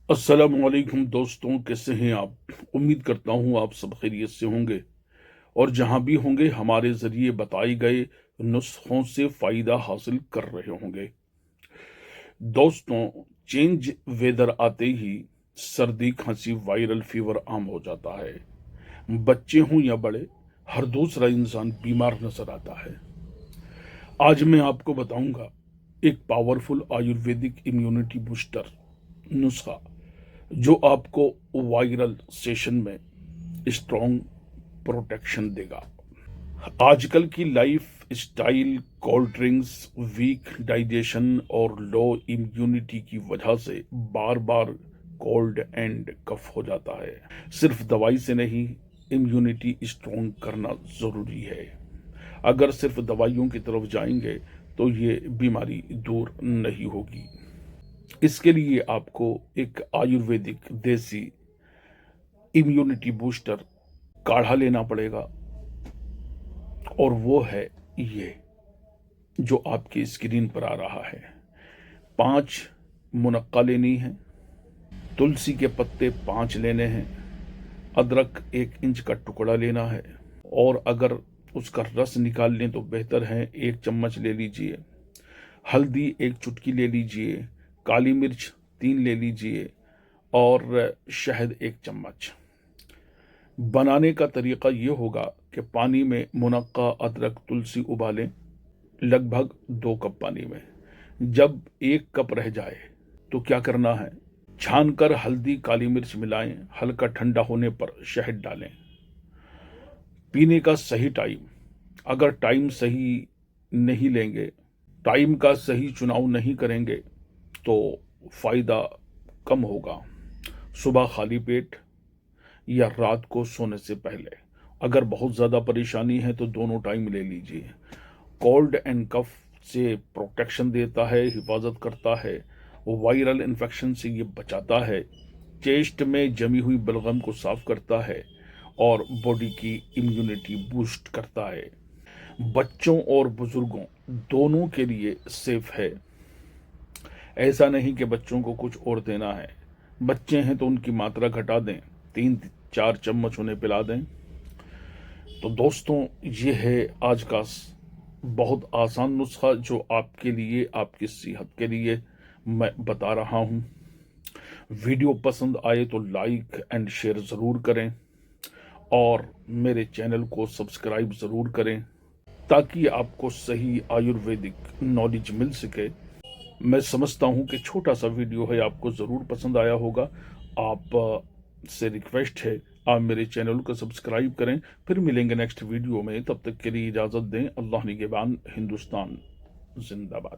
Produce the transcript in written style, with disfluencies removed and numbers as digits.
अस्सलामुअलैकुम दोस्तों, कैसे हैं आप। उम्मीद करता हूं आप सब खैरियत से होंगे और जहां भी होंगे हमारे ज़रिए बताए गए नुस्खों से फ़ायदा हासिल कर रहे होंगे। दोस्तों, चेंज वेदर आते ही सर्दी, खांसी, वायरल फीवर आम हो जाता है। बच्चे हों या बड़े, हर दूसरा इंसान बीमार नजर आता है। आज मैं आपको बताऊंगा एक पावरफुल आयुर्वेदिक इम्यूनिटी बूस्टर नुस्खा जो आपको वायरल सेशन में स्ट्रॉन्ग प्रोटेक्शन देगा। आजकल की lifestyle, cold drinks, weak digestion और लो इम्यूनिटी की वजह से बार बार कोल्ड एंड कफ हो जाता है। सिर्फ दवाई से नहीं, इम्यूनिटी स्ट्रॉन्ग करना जरूरी है। अगर सिर्फ दवाइयों की तरफ जाएंगे तो ये बीमारी दूर नहीं होगी। इसके लिए आपको एक आयुर्वेदिक देसी इम्यूनिटी बूस्टर काढ़ा लेना पड़ेगा और वो है ये जो आपकी स्क्रीन पर आ रहा है। 5 मुनक्का लेनी है, तुलसी के पत्ते 5 लेने हैं, अदरक 1 इंच का टुकड़ा लेना है और अगर उसका रस निकाल लें तो बेहतर है, 1 चम्मच ले लीजिए। हल्दी 1 चुटकी ले लीजिए, काली मिर्च 3 ले लीजिए और शहद 1 चम्मच। बनाने का तरीका ये होगा कि पानी में मुनक्का, अदरक, तुलसी उबालें, लगभग 2 कप पानी में। जब 1 कप रह जाए तो क्या करना है, छानकर हल्दी, काली मिर्च मिलाएं, हल्का ठंडा होने पर शहद डालें। पीने का सही टाइम, अगर टाइम सही नहीं लेंगे, टाइम का सही चुनाव नहीं करेंगे तो फायदा कम होगा। सुबह खाली पेट या रात को सोने से पहले। अगर बहुत ज़्यादा परेशानी है तो दोनों टाइम ले लीजिए। कोल्ड एंड कफ से प्रोटेक्शन देता है, हिफाजत करता है, वायरल इन्फेक्शन से ये बचाता है, चेस्ट में जमी हुई बलगम को साफ करता है और बॉडी की इम्यूनिटी बूस्ट करता है। बच्चों और बुजुर्गों दोनों के लिए सेफ है। ऐसा नहीं कि बच्चों को कुछ और देना है। बच्चे हैं तो उनकी मात्रा घटा दें, 3-4 चम्मच उन्हें पिला दें। तो दोस्तों, ये है आज का बहुत आसान नुस्खा जो आपके लिए, आपकी सेहत के लिए मैं बता रहा हूँ। वीडियो पसंद आए तो लाइक एंड शेयर ज़रूर करें और मेरे चैनल को सब्सक्राइब ज़रूर करें ताकि आपको सही आयुर्वेदिक नॉलेज मिल सके। मैं समझता हूं कि छोटा सा वीडियो है, आपको ज़रूर पसंद आया होगा। आप से रिक्वेस्ट है, आप मेरे चैनल को सब्सक्राइब करें। फिर मिलेंगे नेक्स्ट वीडियो में, तब तक के लिए इजाज़त दें। अल्लाह निगहबान। हिंदुस्तान जिंदाबाद।